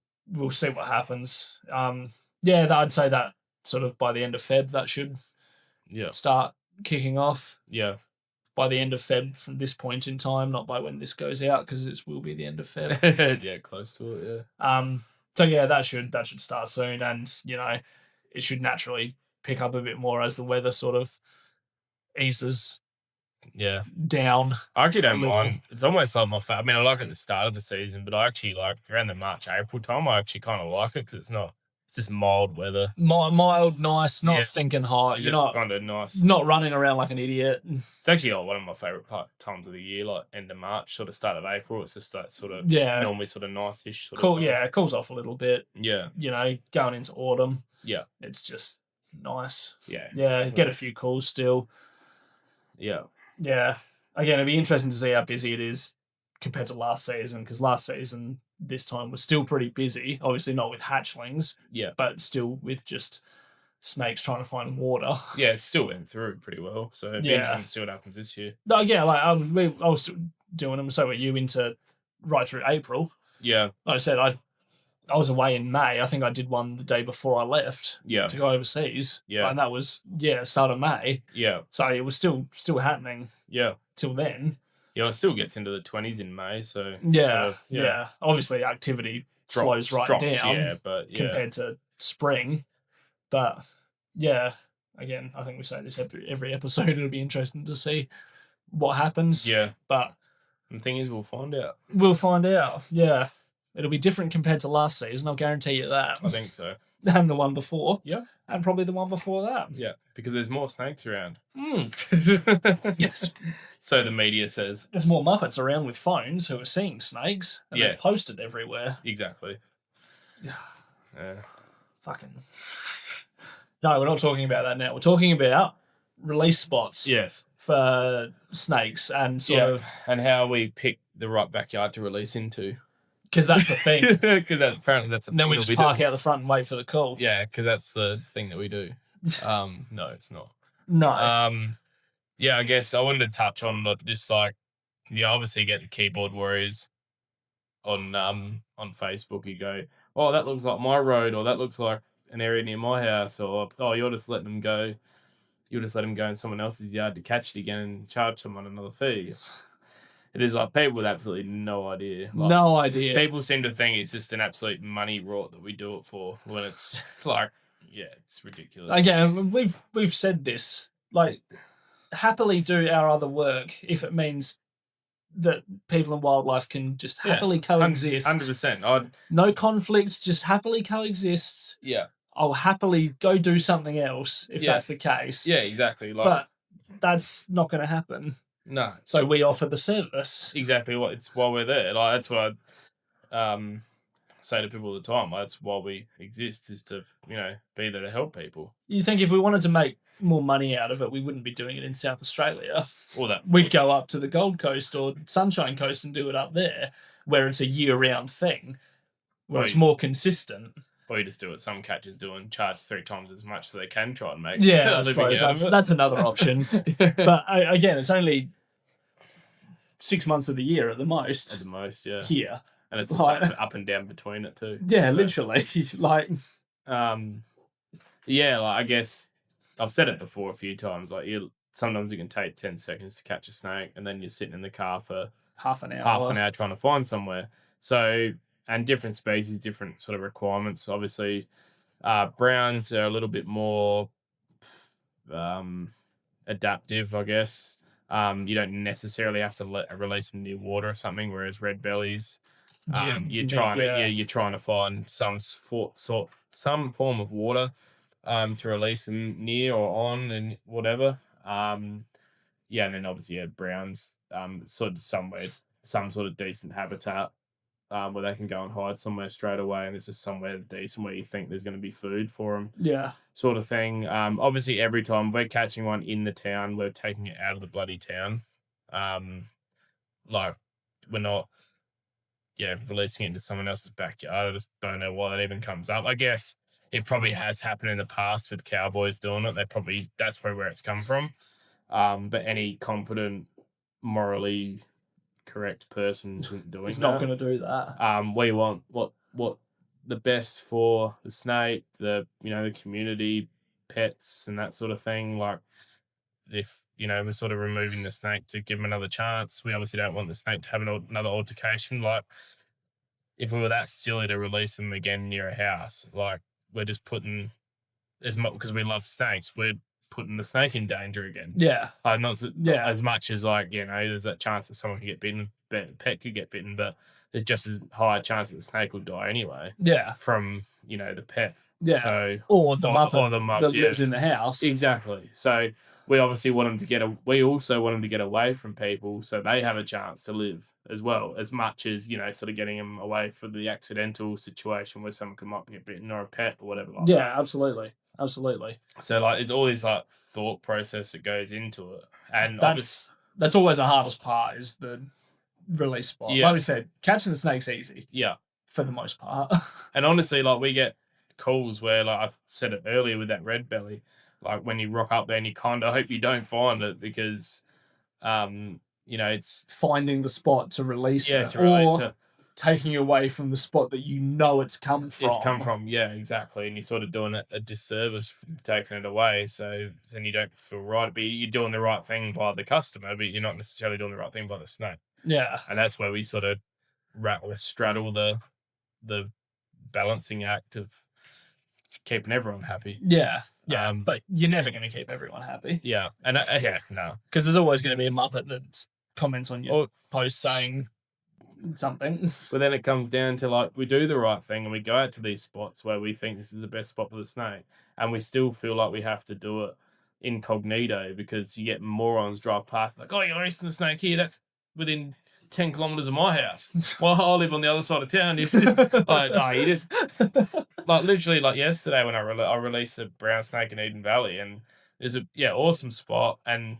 see what happens. I'd say that sort of by the end of Feb that should start kicking off. Yeah. By the end of Feb from this point in time, not by when this goes out, because it will be the end of Feb. Yeah, close to it, yeah. So that should start soon, and it should naturally pick up a bit more as the weather sort of eases down. I actually don't mind. It's almost like my favorite. I like it at the start of the season, but I actually like around the March, April time, I actually kind of like it because it's just mild weather. Mild, nice, not stinking hot. You're not kind of nice. Not running around like an idiot. It's actually one of my favourite times of the year, like end of March, sort of start of April. It's just that sort of normally sort of nice-ish sort of time. Yeah, it cools off a little bit. Yeah. Going into autumn. Yeah. It's just nice. Yeah. Yeah, get a few calls still. Yeah. Yeah. Again, it'd be interesting to see how busy it is compared to last season, because last season this time was still pretty busy. Obviously not with hatchlings, but still with just snakes trying to find water. Yeah, it still went through pretty well. So it'd be interesting to see what happens this year. No, yeah, like I was still doing them. So were you into right through April? Yeah. Like I said, I was away in May. I think I did one the day before I left. Yeah. To go overseas. Yeah. And that was start of May. Yeah. So it was still happening. Yeah. Till then. Yeah, it still gets into the 20s in May, so yeah. Obviously, activity slows right down. Yeah, but compared to spring, but again, I think we say this every episode. It'll be interesting to see what happens. Yeah, but the thing is, we'll find out. We'll find out. Yeah, it'll be different compared to last season. I'll guarantee you that. I think so. And the one before. Yeah. And probably the one before that. Yeah, because there's more snakes around. Yes. So the media says. There's more Muppets around with phones who are seeing snakes and they're posted everywhere. Exactly. Yeah. Fucking. No, we're not talking about that now. We're talking about release spots. Yes. For snakes and sort of. And how we pick the right backyard to release into. Because that's the thing. Because apparently that's a thing. Then we just park out the front and wait for the call. Yeah, because that's the thing that we do. No, it's not. No. Yeah, I guess I wanted to touch on just like, because you obviously get the keyboard warriors on Facebook. You go, oh, that looks like my road, or that looks like an area near my house, or oh, you're just letting them go. You'll just let them go in someone else's yard to catch it again and charge someone another fee. It is like people with absolutely no idea. Like, no idea. People seem to think it's just an absolute money rot that we do it for, when it's like Yeah, it's ridiculous. Again, we've said this. Like, happily do our other work if it means that people and wildlife can just happily coexist. 100%. No conflicts, just happily coexists. Yeah. I'll happily go do something else if that's the case. Yeah, exactly. But that's not going to happen. No. So we offer the service. Exactly. It's while we're there. Like, that's what I say to people all the time. Like, that's why we exist, is to, be there to help people. You think if we wanted to make more money out of it, we wouldn't be doing it in South Australia. Or we'd go up to the Gold Coast or Sunshine Coast and do it up there, where it's a year-round thing, where it's more consistent. Or you just do what some catchers do and charge 3 times as much so they can try and make I suppose that's another option. But again, it's only 6 months of the year at the most. At the most, yeah. Here. And it's just up and down between it too. Yeah, so, literally. I guess I've said it before a few times. Like, sometimes you can take 10 seconds to catch a snake, and then you're sitting in the car for half an hour trying to find somewhere. So, and different species, different sort of requirements. Obviously, browns are a little bit more adaptive, I guess. You don't necessarily have to release them near water or something, whereas red bellies, you're trying to find some form of water to release them near or on and whatever. And then obviously browns sort of some sort of decent habitat where they can go and hide somewhere straight away, and this is somewhere decent where you think there's going to be food for them. Yeah. Sort of thing. Obviously, every time we're catching one in the town, we're taking it out of the bloody town. Like, we're not, releasing it into someone else's backyard. I just don't know why that even comes up. I guess it probably has happened in the past with cowboys doing it. That's probably where it's come from. But any competent, morally correct person isn't doing It's not going to do that. We want what the best for the snake, the community, pets, and that sort of thing. Like, if we're sort of removing the snake to give them another chance, we obviously don't want the snake to have another altercation. Like, if we were that silly to release them again near a house, like, we're just putting, as much because we love snakes, we're putting the snake in danger again. Yeah. Not as much as, like, there's that chance that someone could get bitten, the pet could get bitten, but there's just as high a chance that the snake will die anyway. Yeah. From, the pet. Yeah. So, or the muppet that lives in the house. Exactly. So we obviously want them to get away from people so they have a chance to live as well, as much as, sort of getting them away from the accidental situation where someone might get bitten or a pet or whatever. Like that. Absolutely. Absolutely. So, like, there's all this, like, thought process that goes into it. And that's always the hardest part, is the release spot. Yeah. Like we said, catching the snake's easy. Yeah. For the most part. And honestly, like, we get calls where, like I said it earlier with that red belly, like, when you rock up there and you kind of hope you don't find it because, it's finding the spot to release it. To release it. Taking away from the spot that it's come from. Yeah, exactly. And you're sort of doing it a disservice for taking it away. So then you don't feel right. But you're doing the right thing by the customer, but you're not necessarily doing the right thing by the snake. Yeah. And that's where we sort of straddle the balancing act of keeping everyone happy. Yeah. Yeah. But you're never going to keep everyone happy. Yeah. And no. Because there's always going to be a muppet that comments on your post saying something. But then it comes down to, like, we do the right thing and we go out to these spots where we think this is the best spot for the snake, and we still feel like we have to do it incognito because you get morons drive past like, oh, you're releasing the snake here, that's within 10 kilometers of my house. Well, I live on the other side of town. You just like, literally, like, yesterday when I released a brown snake in Eden Valley, and there's awesome spot, and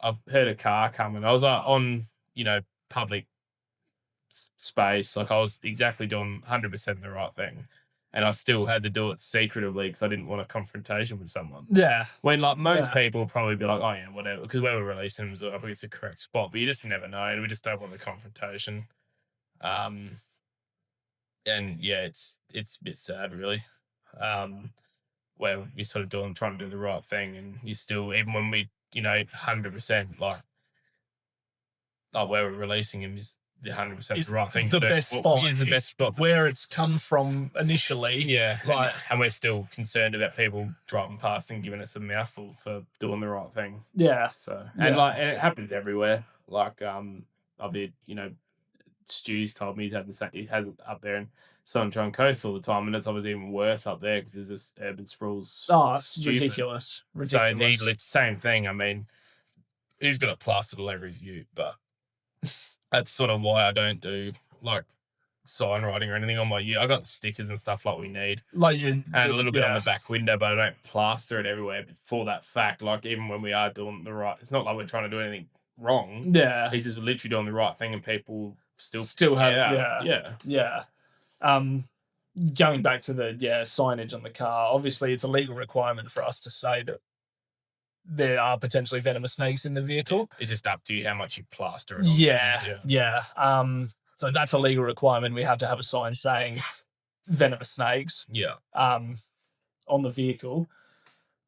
I've heard a car coming. I was like on public space, like, I was exactly doing 100% the right thing, and I still had to do it secretively because I didn't want a confrontation with someone. Yeah. When, like, most people would probably be like, oh yeah, whatever, because where we're releasing them is obviously the correct spot, but you just never know, and we just don't want the confrontation. And it's a bit sad, really, where you're sort of trying to do the right thing, and you still, even when we 100%, like where we're releasing him is 100% the right thing the to do. best spot. Is the best spot where it's come from initially. Yeah, like, and we're still concerned about people driving past and giving us a mouthful for doing the right thing. Yeah. So and it happens everywhere. Like I've been, Stu's told me he has it up there in Sunshine Coast all the time, and it's obviously even worse up there because there's this urban sprawls. Oh, it's ridiculous. So same thing. I mean, he's got it plastered all over his ute, but that's sort of why I don't do like sign writing or anything on my ute. I got stickers and stuff like we need, and a little bit on the back window, but I don't plaster it everywhere for that fact. Like even when we are doing the right, it's not like we're trying to do anything wrong. Yeah, he's just literally doing the right thing, and people still have yeah. Going back to the signage on the car, obviously it's a legal requirement for us to say that there are potentially venomous snakes in the vehicle. It's just up to you how much you plaster it on. Yeah. So that's a legal requirement. We have to have a sign saying venomous snakes. Yeah. On the vehicle.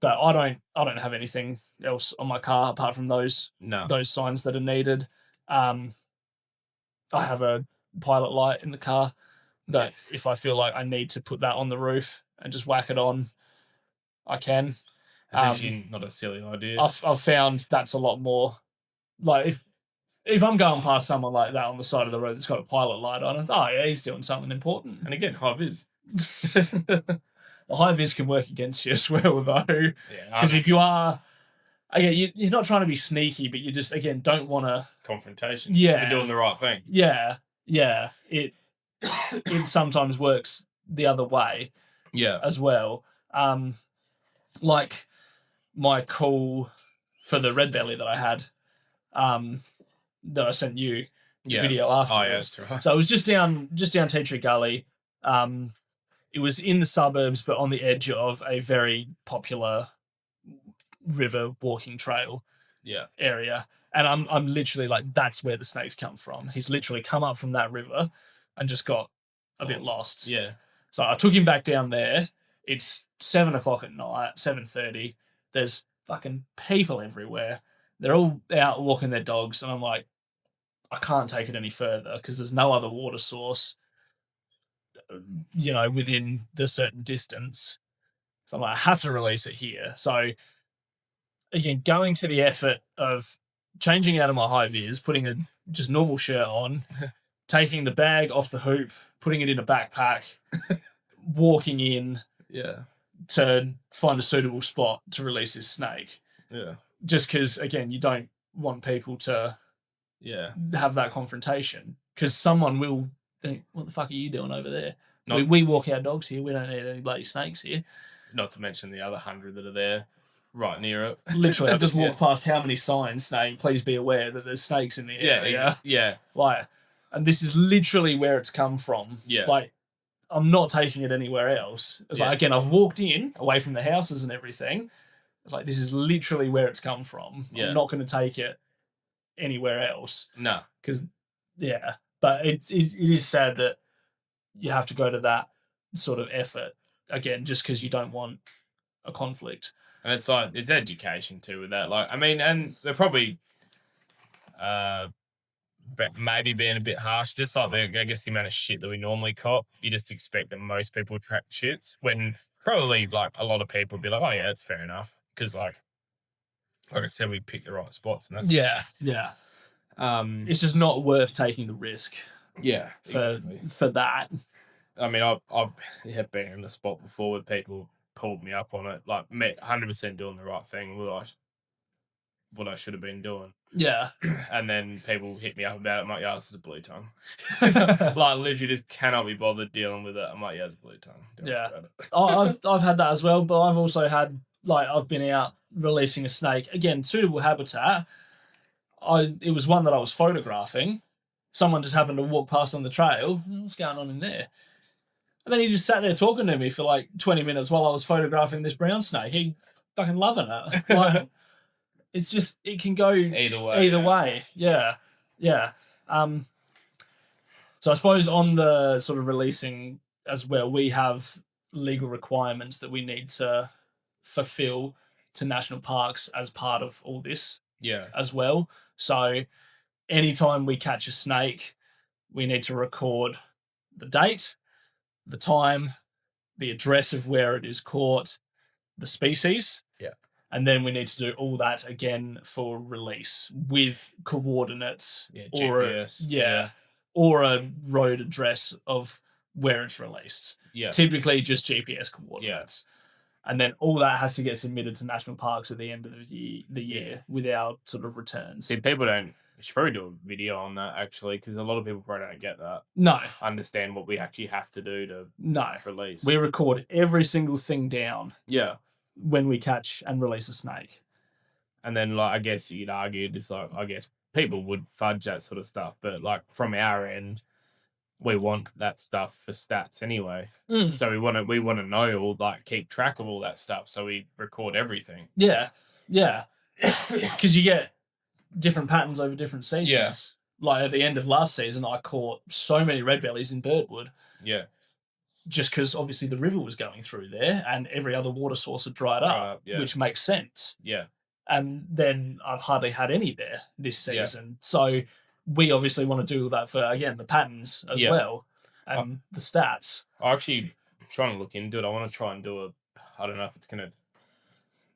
But I don't have anything else on my car apart from those signs that are needed. I have a pilot light in the car that if I feel like I need to put that on the roof and just whack it on, I can. It's actually not a silly idea. I've found that's a lot more. Like if I'm going past someone like that on the side of the road that's got a pilot light on, oh yeah, he's doing something important. And again, high vis. The high vis can work against you as well, though. Because if you are, again, you're not trying to be sneaky, but you just don't want to confrontation. Yeah, you're doing the right thing. Yeah. It sometimes works the other way. Yeah, as well. Like my call for the red belly that I had, that I sent you the video afterwards. Oh yeah, that's right. So it was just down Tea Tree Gully. It was in the suburbs, but on the edge of a very popular river walking trail area. And I'm literally like, that's where the snakes come from. He's literally come up from that river and just got a bit lost. Yeah. So I took him back down there. It's 7:00 at night, 7:30. There's fucking people everywhere. They're all out walking their dogs. And I'm like, I can't take it any further because there's no other water source, within the certain distance. So I'm like, I have to release it here. So again, going to the effort of changing out of my high vis, putting a just normal shirt on, taking the bag off the hoop, putting it in a backpack, walking in to find a suitable spot to release this snake. Yeah. Just because, again, you don't want people to have that confrontation because someone will think, what the fuck are you doing over there? We walk our dogs here. We don't need any bloody snakes here. Not to mention the other 100 that are there right near it. Literally, I've just walked past how many signs saying, please be aware that there's snakes in the area. Yeah. Like, and this is literally where it's come from. Yeah. Like, I'm not taking it anywhere else. It's like, again, I've walked in away from the houses and everything. It's like, this is literally where it's come from. Yeah. I'm not going to take it anywhere else. No. Because, but it is sad that you have to go to that sort of effort, again, just because you don't want a conflict. And it's like, it's education too with that. Like, I mean, and they're probably maybe being a bit harsh, just like I guess the amount of shit that we normally cop. You just expect that most people track shits when probably like a lot of people would be like, oh yeah, that's fair enough. Because like I said, we picked the right spots and that's yeah. It's just not worth taking the risk. Yeah, for that. I mean, I've been in the spot before where people pulled me up on it, like 100% doing the right thing, what I should have been doing. Yeah. And then people hit me up about it. I'm like, yeah, this is a blue tongue. Like, literally just cannot be bothered dealing with it. I'm like, yeah, it's a blue tongue. I've had that as well, but I've also had, like, I've been out releasing a snake. Again, suitable habitat. It was one that I was photographing. Someone just happened to walk past on the trail. What's going on in there? And then he just sat there talking to me for like 20 minutes while I was photographing this brown snake. He fucking loving it. Like, it's just, it can go either way. Yeah. So I suppose on the sort of releasing as well, we have legal requirements that we need to fulfill to national parks as part of all this as well. So anytime we catch a snake, we need to record the date, the time, the address of where it is caught, the species. Yeah. And then we need to do all that again for release with coordinates or GPS. or a road address of where it's released. Yeah. Typically just GPS coordinates. And then all that has to get submitted to national parks at the end of the year with our sort of returns. See, people don't. We should probably do a video on that actually, because a lot of people probably don't get that. No. Understand what we actually have to do to release. We record every single thing down. Yeah. When we catch and release a snake. And then, like, I guess you'd argue, just like, I guess people would fudge that sort of stuff, but like from our end, we want that stuff for stats anyway. So we want to know or like keep track of all that stuff. So we record everything. Yeah. Because you get different patterns over different seasons. Yeah. Like at the end of last season, I caught so many red bellies in Birdwood. Yeah. Just because obviously the river was going through there and every other water source had dried up, which makes sense. Yeah. And then I've hardly had any there this season. Yeah. So we obviously want to do that for, again, the patterns as well and the stats. I'm actually trying to look into it. I want to try and do I don't know if it's going to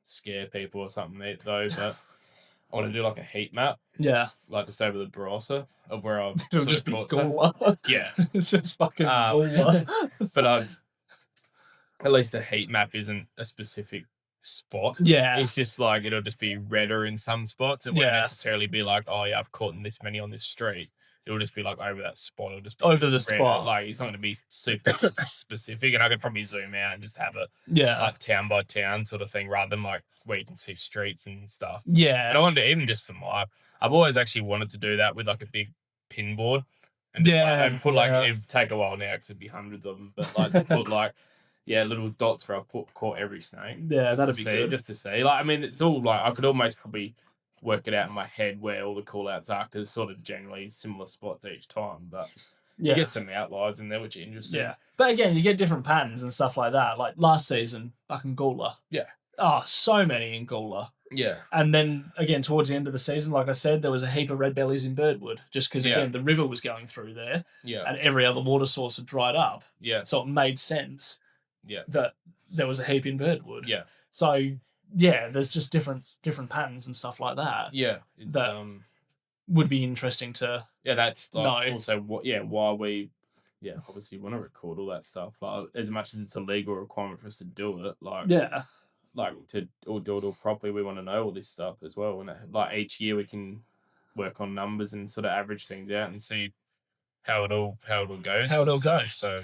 scare people or something though, but I want to do like a heat map. Yeah. Like just over the Barossa of where I've... It'll just be Gawler. Yeah. It's just fucking Gawler. But at least the heat map isn't a specific spot. Yeah. It's just like, it'll just be redder in some spots. It won't necessarily be like, oh yeah, I've caught this many on this street. It'll just be like over that spot. It'll just be over the spot. Like it's not going to be super specific, and I could probably zoom out and just have it like town by town sort of thing, rather than like where you can see streets and stuff. Yeah. And I wanted to, even just for I've always actually wanted to do that with like a big pin board. And just, and put like, it'd take a while now because it'd be hundreds of them, but like put like little dots where I caught every snake. Yeah, that'd be good. Just to see. Like, I mean, it's all like, I could almost probably work it out in my head where all the call outs are, because it's sort of generally similar spots each time, but you get some outliers in there which are interesting. Yeah, but again, you get different patterns and stuff like that. Like last season, fucking Gawler. Yeah. Oh, so many in Gawler. Yeah. And then again, towards the end of the season, like I said, there was a heap of red bellies in Birdwood, just because again the river was going through there. Yeah. And every other water source had dried up. Yeah. So it made sense. Yeah. That there was a heap in Birdwood. Yeah. So yeah, there's just different patterns and stuff like that. Yeah. It's, that would be interesting to that's like know. Also why we obviously want to record all that stuff. Like, as much as it's a legal requirement for us to do it, like to do it all properly, we want to know all this stuff as well. And like each year we can work on numbers and sort of average things out and see how it all goes. So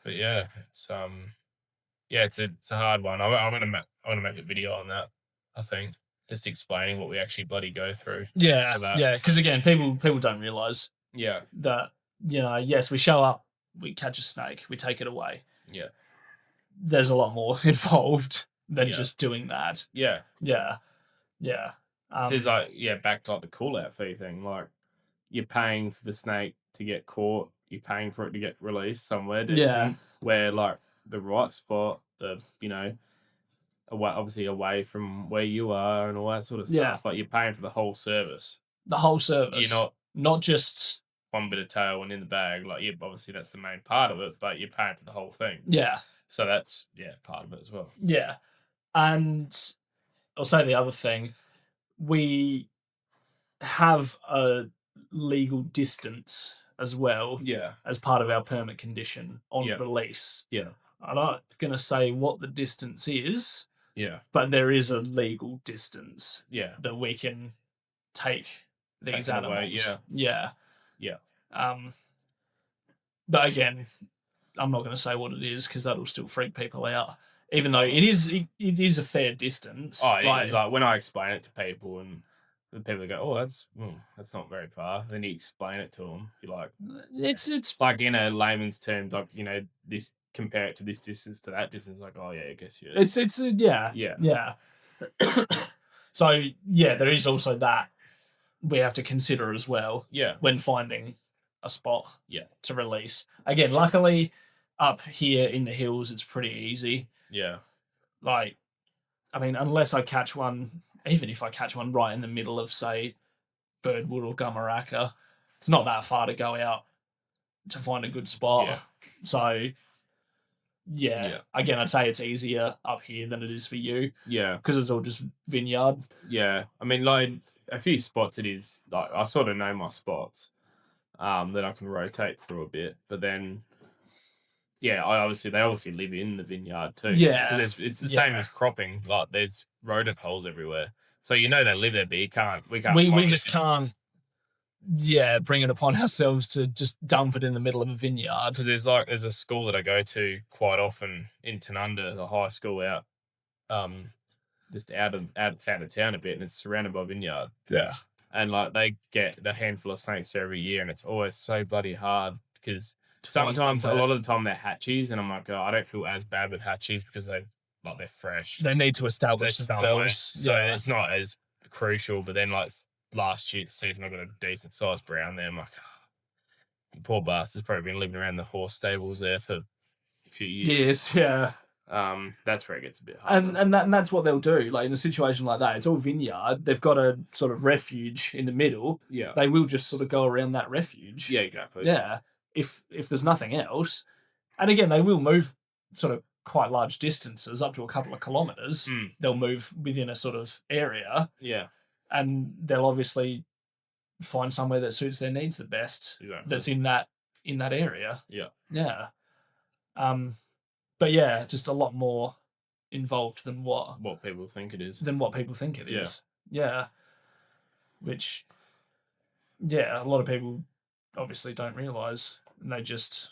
But yeah, it's a hard one. I'm gonna make a video on that. I think just explaining what we actually bloody go through. Yeah, because again, people don't realize. Yeah. That yes, we show up, we catch a snake, we take it away. Yeah. There's a lot more involved than just doing that. Yeah. Yeah. It's like back to like the call out fee thing. Like you're paying for the snake to get caught. You're paying for it to get released somewhere. Where like the right spot, away from where you are and all that sort of stuff. Yeah. Like you're paying for the whole service. The whole service. You're not just one bit of tail and in the bag. Like obviously that's the main part of it, but you're paying for the whole thing. Yeah. So that's part of it as well. Yeah. And I'll say the other thing, we have a legal distance as well. Yeah. As part of our permit condition on release. Yeah. I'm not going to say what the distance is. Yeah. But there is a legal distance. Yeah. That we can take these animals. Away. Yeah. Yeah. Yeah. But again, I'm not going to say what it is because that'll still freak people out. Even though it is a fair distance. Oh, it's like when I explain it to people and the people go, "Oh, that's not very far." Then you explain it to them. You're like, it's like in a layman's terms, like this, compare it to this distance to that distance. Like, oh yeah, I guess yeah. So there is also that we have to consider as well. Yeah. When finding a spot. Yeah. To release. Again, luckily, up here in the hills, it's pretty easy. Yeah. Like, I mean, unless I catch one, even if I catch one right in the middle of, say, Birdwood or Gumaraka, it's not that far to go out to find a good spot. Yeah. So, yeah, again, I'd say it's easier up here than it is for you. Yeah. Because it's all just vineyard. Yeah. I mean, like, a few spots it is, like, I sort of know my spots that I can rotate through a bit. But then, yeah, they obviously live in the vineyard too. Yeah. Because it's the same as cropping. Like, there's rodent holes everywhere. So you know they live there, but we can't. We just can't. Yeah, bring it upon ourselves to just dump it in the middle of a vineyard. Because there's a school that I go to quite often in Tanunda, the high school out, just out of town a bit, and it's surrounded by vineyard. Yeah, and like they get the handful of snakes every year, and it's always so bloody hard because sometimes a lot of the time they're hatchies, and I'm like, oh, I don't feel as bad with hatchies because they're fresh. They need to establish themselves, so it's not as crucial. But then like last season, I got a decent sized brown there. I'm like, oh, poor bastard's probably been living around the horse stables there for a few years. Yes, yeah. That's where it gets a bit hard. And that's what they'll do. Like in a situation like that, it's all vineyard. They've got a sort of refuge in the middle. Yeah. They will just sort of go around that refuge. Yeah, exactly. Yeah. If there's nothing else. And again, they will move sort of quite large distances, up to a couple of kilometers. They'll move within a sort of area. Yeah. And they'll obviously find somewhere that suits their needs the best. Exactly. That's in that area. Yeah. Yeah. But yeah, just a lot more involved than what people think it is. Yeah. Which, yeah, a lot of people obviously don't realise. And they just,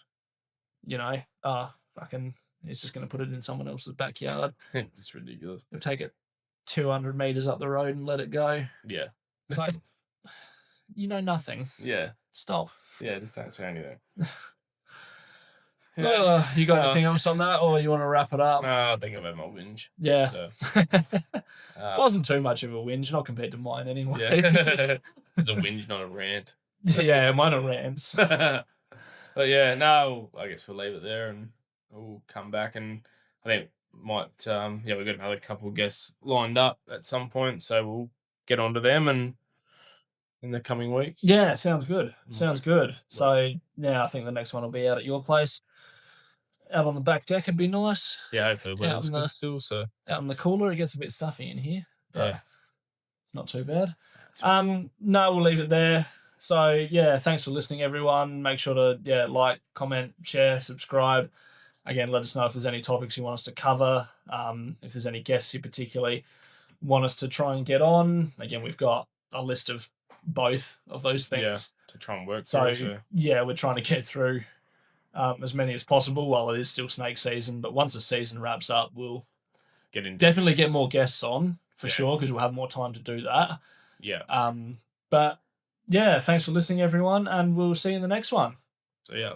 fucking, it's just going to put it in someone else's backyard. It's ridiculous. They'll take it 200 metres up the road and let it go. Yeah. It's like, you know nothing. Yeah. Stop. Yeah, just don't say anything. You got anything else on that, or you want to wrap it up? No, I think I've had my whinge. Yeah. So, wasn't too much of a whinge, not compared to mine anyway. Yeah. It's a whinge, not a rant. Yeah, mine are rants. But yeah, no, I guess we'll leave it there and we'll come back, and I think we've got another couple of guests lined up at some point, so we'll get onto them and in the coming weeks. Yeah, sounds good. So yeah, I think the next one will be out at your place. Out on the back deck would be nice. Yeah, hopefully weather's good still. So out in the cooler, it gets a bit stuffy in here. Yeah, it's not too bad. No, we'll leave it there. So yeah, thanks for listening, everyone. Make sure to like, comment, share, subscribe. Again, let us know if there's any topics you want us to cover. If there's any guests you particularly want us to try and get on. Again, we've got a list of both of those things to try and work. So we're trying to get through as many as possible while it is still snake season. But once the season wraps up, we'll definitely get more guests on for sure, because we'll have more time to do that. Yeah. But yeah, thanks for listening, everyone, and we'll see you in the next one. So yeah.